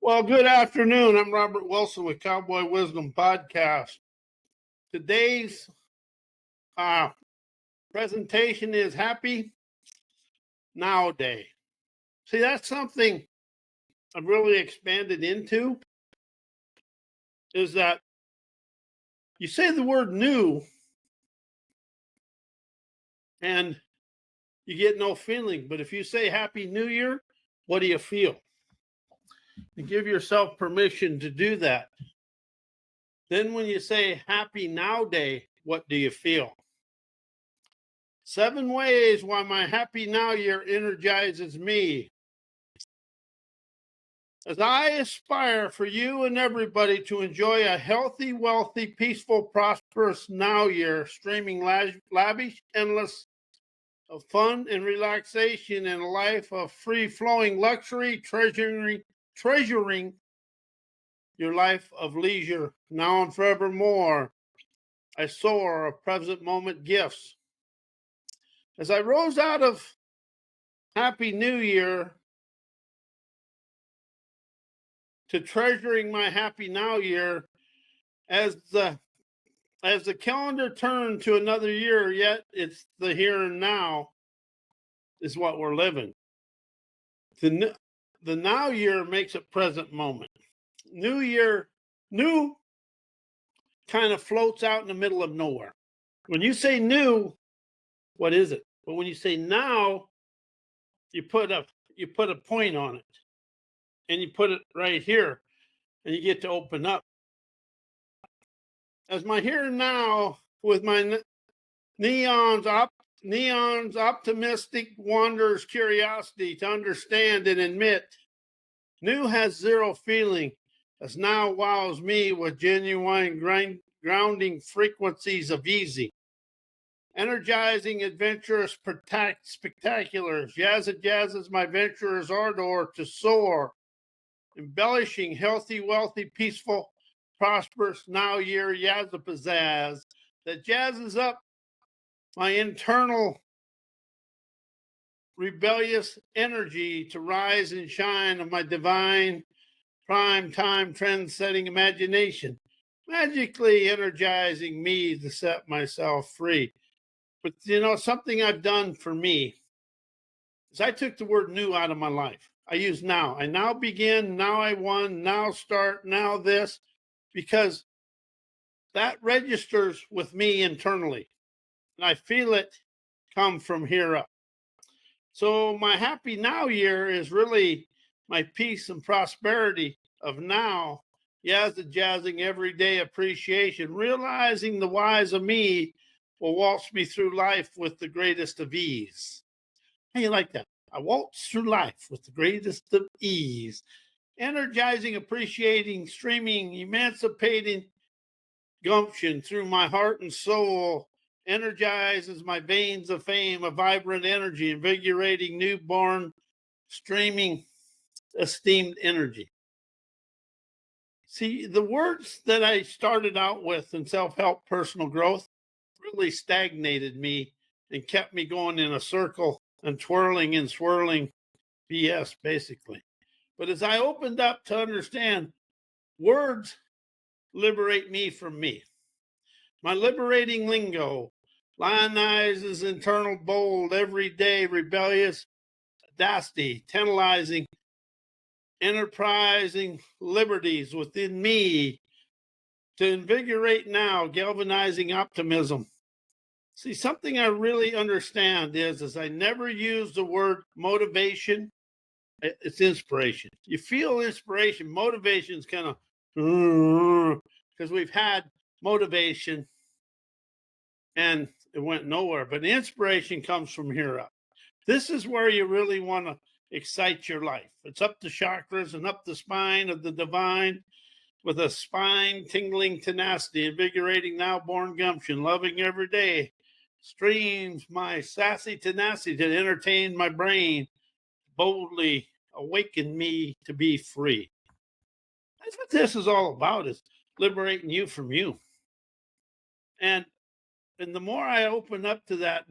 Well, good afternoon. I'm Robert Wilson with Cowboy Wisdom Podcast. Today's presentation is Happy Now Day. See, that's something I've really expanded into, is that you say the word new and you get no feeling. But if you say Happy New Year, what do you feel? You give yourself permission to do that. Then when you say Happy Now Day, what do you feel? 7 ways why my Happy Now Year energizes me. As I aspire for you and everybody to enjoy a healthy, wealthy, peaceful, prosperous now year, streaming lavish, endless of fun and relaxation and a life of free-flowing luxury, treasuring your life of leisure now and forevermore. I soar of present moment gifts. As I rose out of Happy New Year to treasuring my Happy Now Year, as the calendar turned to another year, yet it's the here and now is what we're living. The now year makes it present moment. New year, new kind of floats out in the middle of nowhere. When you say new, what is it? But when you say now, you put a point on it, and you put it right here, and you get to open up. As my here and now, with my neons, optimistic wonders, curiosity to understand and admit, new has zero feeling, as now wows me with genuine grounding frequencies of easy. Energizing, adventurous, spectacular, jazzes my venturer's ardor to soar, embellishing, healthy, wealthy, peaceful, prosperous now year pizzazz that jazzes up my internal rebellious energy to rise and shine of my divine prime time trend-setting imagination, magically energizing me to set myself free. But something I've done for me is I took the word new out of my life. I use now. I now begin, now I won, now start, now this, because that registers with me internally. And I feel it come from here up. So my Happy Now Year is really my peace and prosperity of now. Yes, the jazzing everyday appreciation, realizing the wise of me will waltz me through life with the greatest of ease. How you like that? I waltz through life with the greatest of ease. Energizing, appreciating, streaming, emancipating gumption through my heart and soul. Energizes my veins of fame, a vibrant energy, invigorating, newborn, streaming, esteemed energy. See, the words that I started out with in self-help personal growth really stagnated me and kept me going in a circle and twirling and swirling BS, basically. But as I opened up to understand, words liberate me from me. My liberating lingo lionizes internal bold, everyday, rebellious audacity, tantalizing, enterprising liberties within me to invigorate now, galvanizing optimism. See, something I really understand is I never use the word motivation. It's inspiration. You feel inspiration. Motivation is kind of, because we've had motivation and it went nowhere. But inspiration comes from here up. This is where you really want to excite your life. It's up the chakras and up the spine of the divine with a spine tingling tenacity, invigorating now born gumption, loving every day. Streams my sassy tenacity to entertain my brain, boldly awaken me to be free. That's what this is all about, is liberating you from you. And the more I open up to that,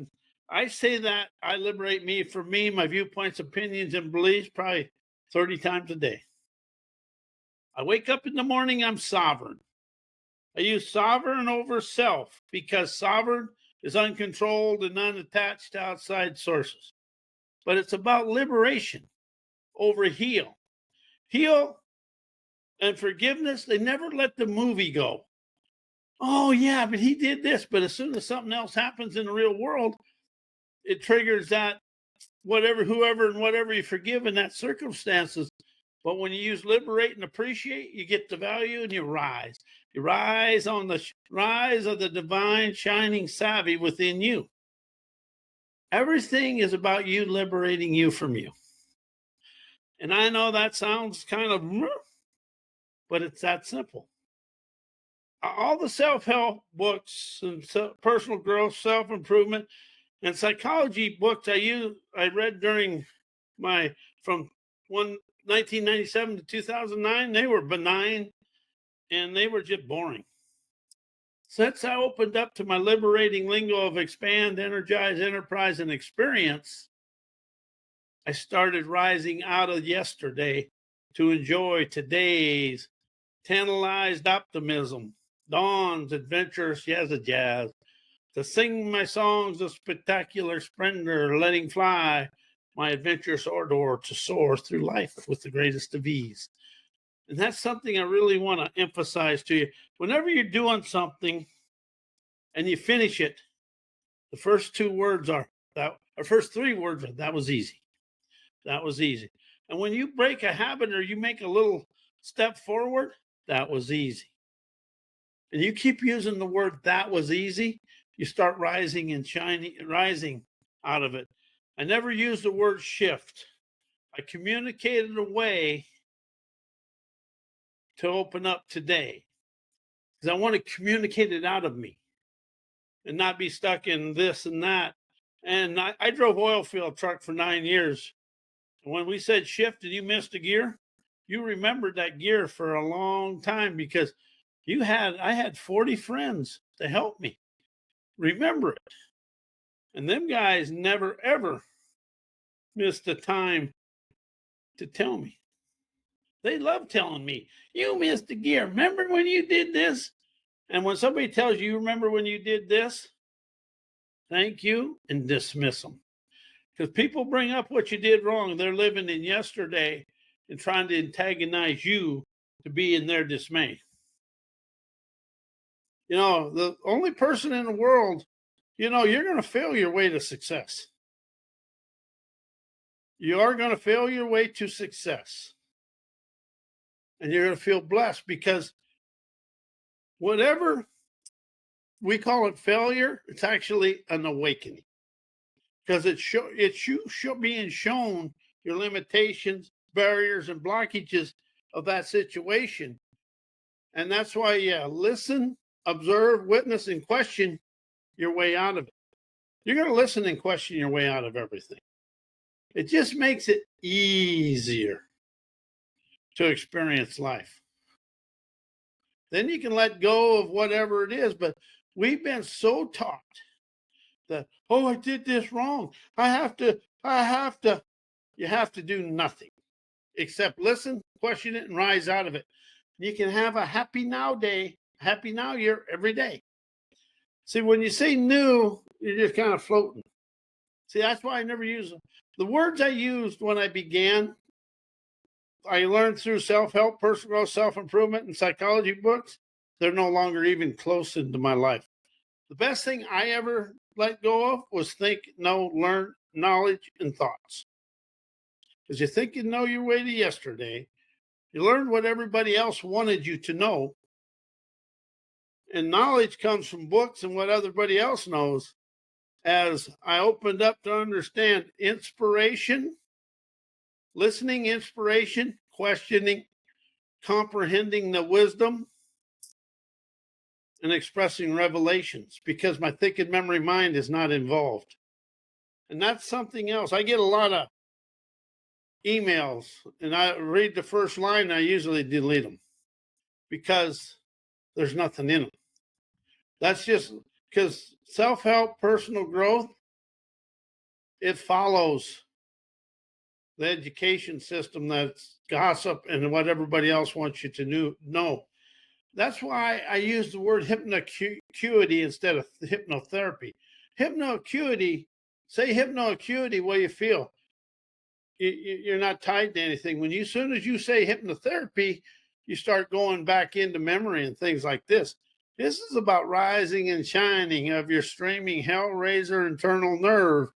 I say that I liberate me from me, my viewpoints, opinions, and beliefs probably 30 times a day. I wake up in the morning, I'm sovereign. I use sovereign over self because sovereign is uncontrolled and unattached to outside sources. But it's about liberation over heal. Heal and forgiveness, they never let the movie go. Oh, yeah, but he did this. But as soon as something else happens in the real world, it triggers that whatever, whoever, and whatever you forgive in that circumstances. But when you use liberate and appreciate, you get the value and you rise. You rise on the rise of the divine shining savvy within you. Everything is about you liberating you from you. And I know that sounds kind of, but it's that simple. All the self-help books and personal growth, self-improvement, and psychology books I read during my from 1997 to 2009, they were benign and they were just boring. Since I opened up to my liberating lingo of expand, energize, enterprise, and experience, I started rising out of yesterday to enjoy today's tantalized optimism, dawn's adventurous jazz, to sing my songs of spectacular splendor, letting fly my adventurous ardor to soar through life with the greatest of ease. And that's something I really want to emphasize to you. Whenever you're doing something and you finish it, the first two words are that, or first three words are that was easy. That was easy. And when you break a habit or you make a little step forward, that was easy. And you keep using the word that was easy, you start rising and shining, rising out of it. I never used the word shift. I communicated a way to open up today because I want to communicate it out of me and not be stuck in this and that. And I drove oil field truck for 9 years. And when we said shift and you missed a gear, you remembered that gear for a long time because I had 40 friends to help me remember it. And them guys never, ever missed a time to tell me. They love telling me, you missed a gear. Remember when you did this? And when somebody tells you, you remember when you did this, thank you and dismiss them. Because people bring up what you did wrong. They're living in yesterday and trying to antagonize you to be in their dismay. You know, the only person in the world, you're going to fail your way to success. You are going to fail your way to success. And you're going to feel blessed because whatever we call it failure, it's actually an awakening. Because it's you being shown your limitations, barriers, and blockages of that situation. And that's why, listen, observe, witness, and question your way out of it. You're going to listen and question your way out of everything. It just makes it easier to experience life. Then you can let go of whatever it is. But we've been so taught that, oh, I did this wrong. I have to. You have to do nothing except listen, question it, and rise out of it. You can have a happy now day, happy now year every day. See, when you say new, you're just kind of floating. See, that's why I never use them. The words I used when I began, I learned through self-help, personal growth, self-improvement, and psychology books. They're no longer even close into my life. The best thing I ever let go of was think, know, learn, knowledge, and thoughts. Because you think you know your way to yesterday. You learned what everybody else wanted you to know. And knowledge comes from books and what everybody else knows. As I opened up to understand inspiration, listening, inspiration, questioning, comprehending the wisdom, and expressing revelations, because my thinking memory mind is not involved. And that's something else. I get a lot of emails and I read the first line, I usually delete them because there's nothing in them. That's just because self-help, personal growth, it follows the education system that's gossip and what everybody else wants you to know. That's why I use the word hypnoacuity instead of hypnotherapy. Hypnoacuity, say hypnoacuity, what you feel. You're not tied to anything. As soon as you say hypnotherapy, you start going back into memory and things like this. This is about rising and shining of your streaming hellraiser internal nerve,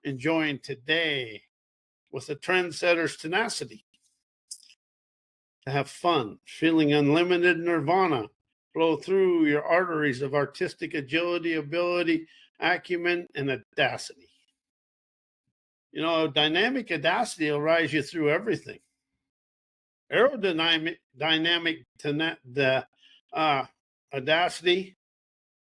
enjoying today with a trendsetter's tenacity. To have fun, feeling unlimited nirvana flow through your arteries of artistic agility, ability, acumen, and audacity. Dynamic audacity will rise you through everything. Aerodynamic audacity,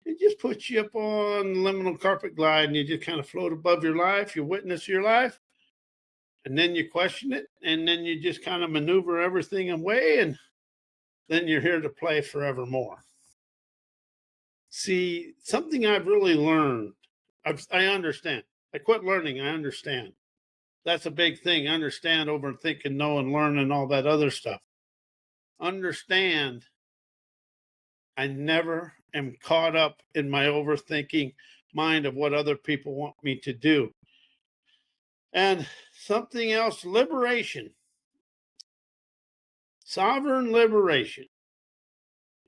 it just puts you up on liminal carpet glide and you just kind of float above your life. You witness your life and then you question it and then you just kind of maneuver everything away and then you're here to play forevermore. See, something I've really learned, I understand. I quit learning, I understand. That's a big thing. Understand over thinking, know, and learn, and all that other stuff. Understand, I never am caught up in my overthinking mind of what other people want me to do. And something else, liberation, sovereign liberation.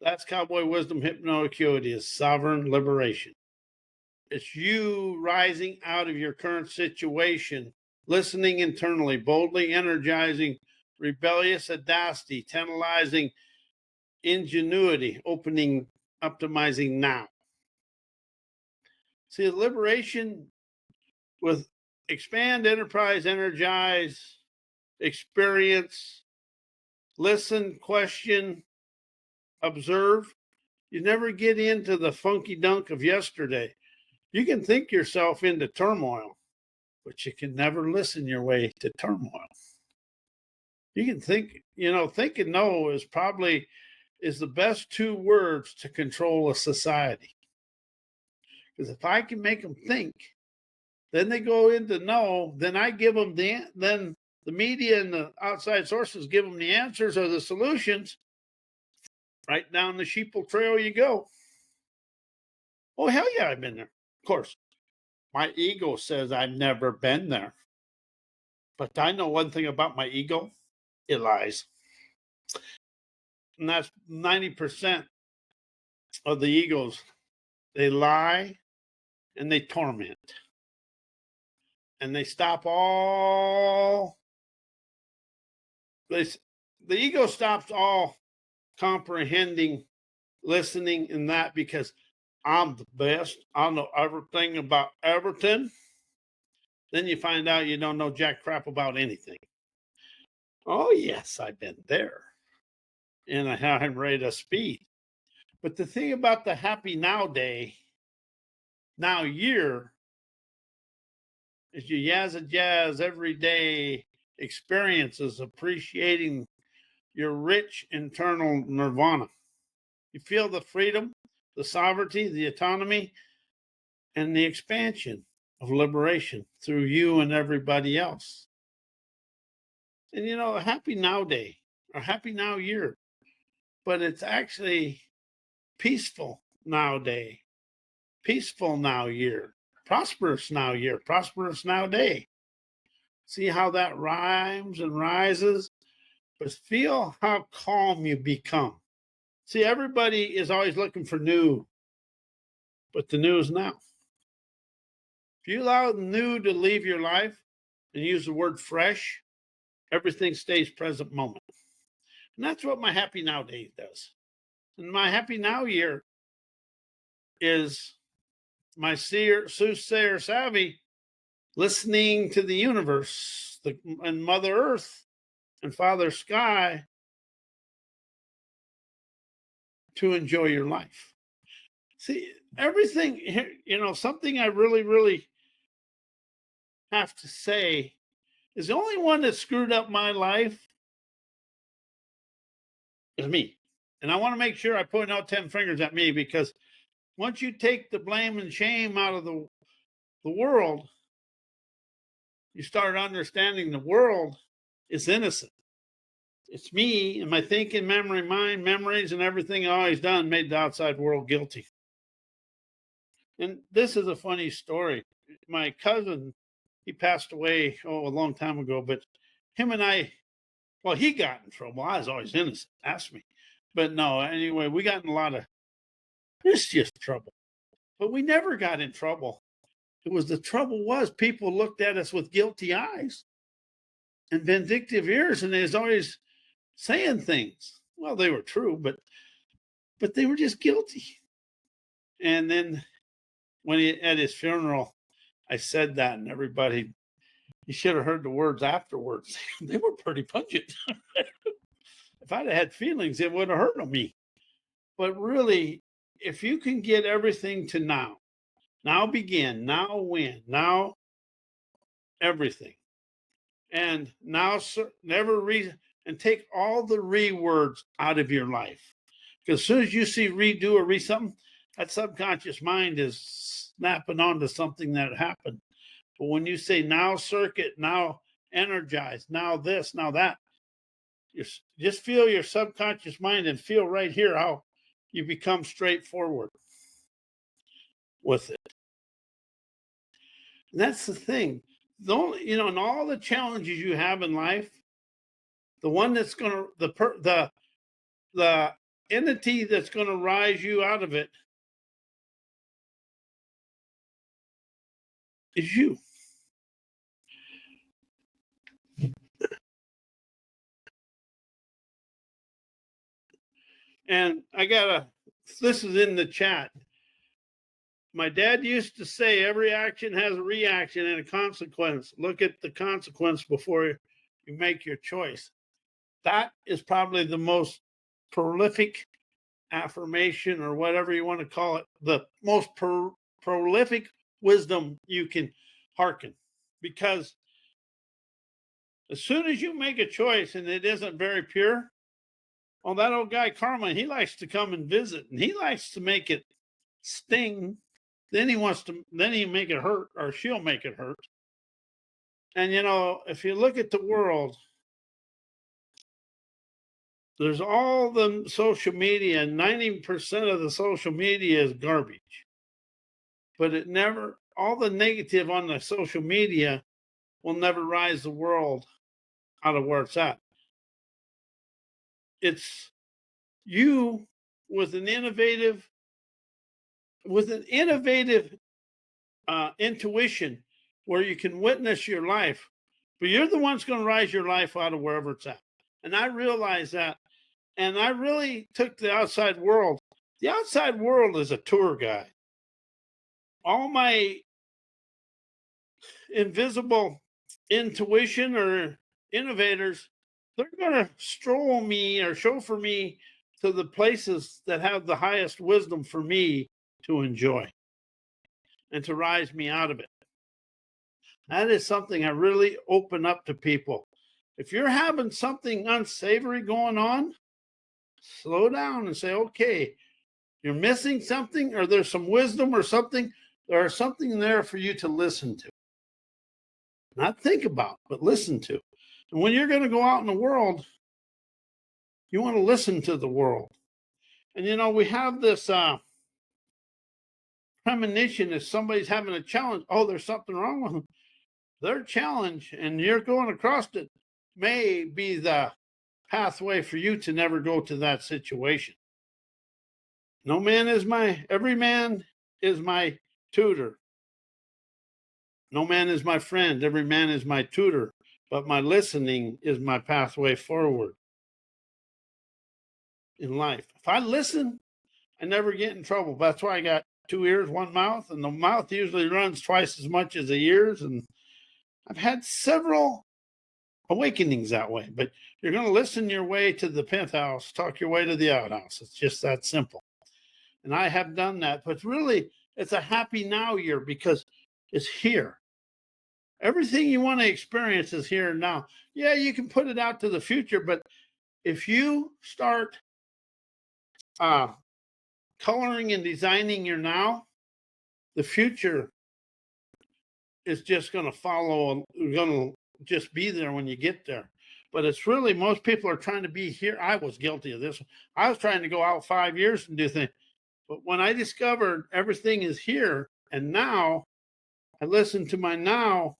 That's Cowboy Wisdom Hypnoacuity, is sovereign liberation. It's you rising out of your current situation, listening internally, boldly energizing rebellious audacity, tantalizing ingenuity, opening, optimizing now. See, liberation with expand, enterprise, energize, experience, listen, question, observe. You never get into the funky dunk of yesterday. You can think yourself into turmoil, but you can never listen your way to turmoil. You can think, think and know is the best two words to control a society. Because if I can make them think, then they go into know, then I give them then the media and the outside sources give them the answers or the solutions. Right down the sheeple trail you go. Oh, hell yeah, I've been there. Of course, my ego says I've never been there. But I know one thing about my ego, it lies. And that's 90% of the egos. They lie and they torment. And they stop all, the ego stops all comprehending, listening, and that because I'm the best. I know everything about everything. Then you find out you don't know jack crap about anything. Oh, yes, I've been there. And I'm ready to speed. But the thing about the happy now day, now year, is you jazz every day experiences, appreciating your rich internal nirvana. You feel the freedom, the sovereignty, the autonomy, and the expansion of liberation through you and everybody else. And a happy now day or happy now year, but it's actually peaceful now day, peaceful now year, prosperous now year, prosperous now day. See how that rhymes and rises, but feel how calm you become. See, everybody is always looking for new, but the new is now. If you allow new to leave your life and use the word fresh, everything stays present moment. And that's what my happy now day does. And my happy now year is my soothsayer savvy, listening to the universe and Mother Earth and Father Sky to enjoy your life. See, everything, something I really, really have to say is the only one that screwed up my life is me. And I want to make sure I point out 10 fingers at me, because once you take the blame and shame out of the world, you start understanding the world is innocent. It's me and my thinking, memory, mind, memories, and everything I always done made the outside world guilty. And this is a funny story. My cousin, he passed away a long time ago, but him and I, well, he got in trouble. I was always innocent. Ask me. But no, anyway, we got in a lot of mischief trouble. But we never got in trouble. It was the trouble was people looked at us with guilty eyes and vindictive ears, and they was always saying things. Well, they were true, but they were just guilty. And then when he at his funeral, I said that, and everybody, you should have heard the words afterwards. They were pretty pungent. If I'd have had feelings, it would have hurt me. But really, if you can get everything to now begin, now win, now everything, and now never and take all the words out of your life. Because as soon as you see redo or something, that subconscious mind is snapping onto something that happened. But when you say now circuit, now energize, now this, now that, you just feel your subconscious mind and feel right here how you become straightforward with it. And that's the thing. The only, in all the challenges you have in life, the one that's going to, the entity that's going to rise you out of it is you. And this is in the chat. My dad used to say every action has a reaction and a consequence. Look at the consequence before you make your choice. That is probably the most prolific affirmation, or whatever you want to call it, the most prolific wisdom you can hearken. Because as soon as you make a choice and it isn't very pure, well, that old guy Karma, he likes to come and visit, and he likes to make it sting. Then he make it hurt, or she'll make it hurt. And if you look at the world, there's all the social media, and 90% of the social media is garbage. But all the negative on the social media will never rise the world out of where it's at. It's you with an innovative intuition where you can witness your life, but you're the one's going to rise your life out of wherever it's at. And I realized that. And I really took the outside world. The outside world is a tour guide. All my invisible intuition or innovators, they're going to stroll me or chauffeur me to the places that have the highest wisdom for me to enjoy and to rise me out of it. That is something I really open up to people. If you're having something unsavory going on, slow down and say, okay, you're missing something, or there's some wisdom or something. There's something there for you to listen to. Not think about, but listen to. And when you're going to go out in the world, you want to listen to the world. And we have this premonition if somebody's having a challenge. Oh, there's something wrong with them. Their challenge, and you're going across it, may be the pathway for you to never go to that situation. Every man is my tutor. No man is my friend. Every man is my tutor. But my listening is my pathway forward in life. If I listen, I never get in trouble. That's why I got 2 ears, 1 mouth, and the mouth usually runs twice as much as the ears. And I've had several awakenings that way. But you're going to listen your way to the penthouse, talk your way to the outhouse. It's just that simple. And I have done that. But really, it's a happy now year because it's here. Everything you want to experience is here and now. Yeah, you can put it out to the future, but if you start coloring and designing your now, the future is just going to follow, going to just be there when you get there. But it's really, most people are trying to be here. I was guilty of this. I was trying to go out 5 years and do things. But when I discovered everything is here and now, I listen to my now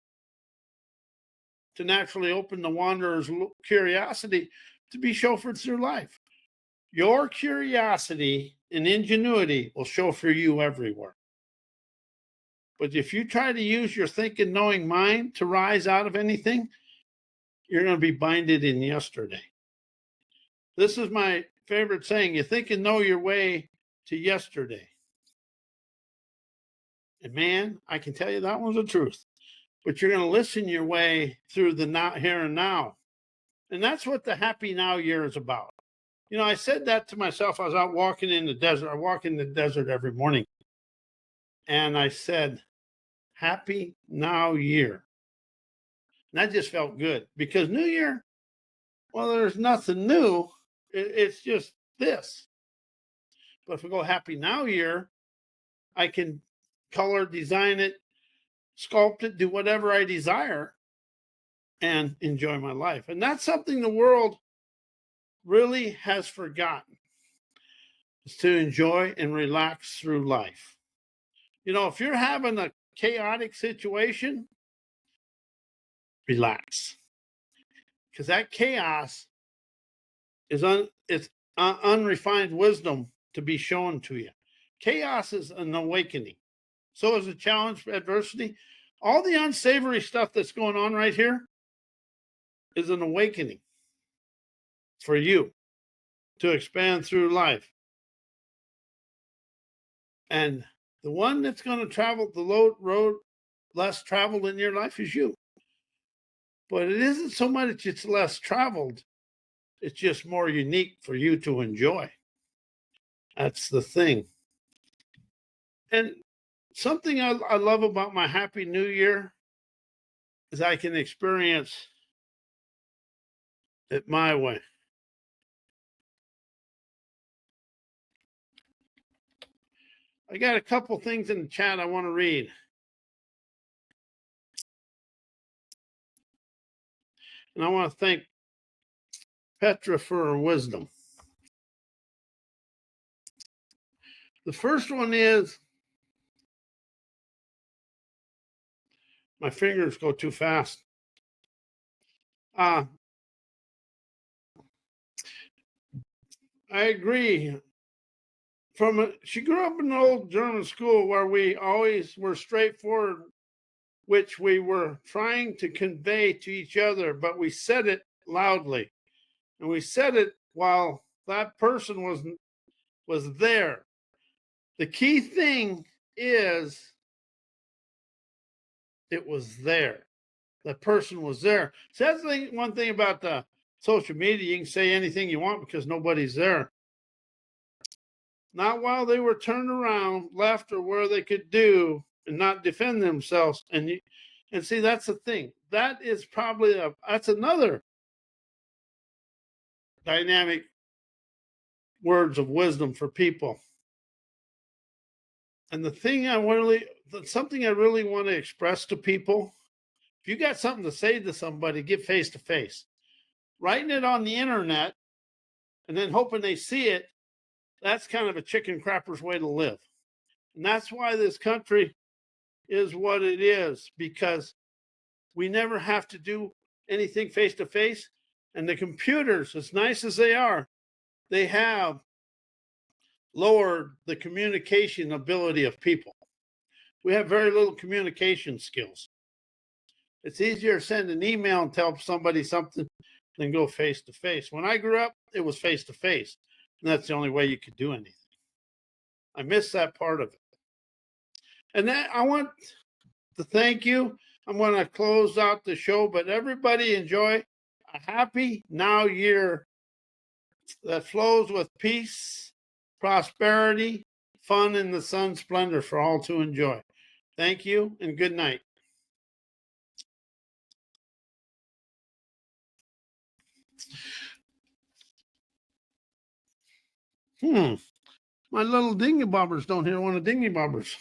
to naturally open the wanderer's curiosity to be chauffeured through life. Your curiosity and ingenuity will chauffeur you everywhere. But if you try to use your thinking, knowing mind to rise out of anything, you're going to be binded in yesterday. This is my favorite saying: you think and know your way to yesterday. And man, I can tell you that one's the truth. But you're going to listen your way through the now, here and now. And that's what the happy now year is about. You know, I said that to myself. I was out walking in the desert. I walk in the desert every morning. And I said, happy now year. And that just felt good, because New Year, well, there's nothing new. It's just this. But if we go happy now year, I can color, design it, sculpt it, do whatever I desire, and enjoy my life. And that's something the world really has forgotten, is to enjoy and relax through life. You know, if you're having a chaotic situation, relax, because that chaos is unrefined wisdom to be shown to you. Chaos is an awakening. So is a challenge, adversity. All the unsavory stuff that's going on right here is an awakening for you to expand through life. And the one that's going to travel the road less traveled in your life is you. But it isn't so much it's less traveled, it's just more unique for you to enjoy. That's the thing. And something I love about my Happy New Year is I can experience it my way. I got a couple things in the chat I want to read. And I want to thank Petra for her wisdom. The first one is, my fingers go too fast. I agree. She grew up in an old German school where we always were straightforward, which we were trying to convey to each other, but we said it loudly. And we said it while that person was there. The key thing is it was there. The person was there. So that's one thing about the social media. You can say anything you want because nobody's there. Not while they were turned around, left, or where they could do and not defend themselves. And see, that's the thing. That is probably that's another dynamic words of wisdom for people. And the thing something I really want to express to people, if you got something to say to somebody, get face to face. Writing it on the internet and then hoping they see it, that's kind of a chicken crapper's way to live. And that's why this country is what it is, because we never have to do anything face to face. And the computers, as nice as they are, they have lowered the communication ability of people. We have very little communication skills. It's easier to send an email and tell somebody something than go face to face. When I grew up, it was face to face. And that's the only way you could do anything. I miss that part of it. And that I want to thank you. I'm going to close out the show, but everybody enjoy a happy now year that flows with peace, prosperity, fun, and the sun splendor for all to enjoy. Thank you and good night. My little dingy bobbers don't hear one of dingy bobbers.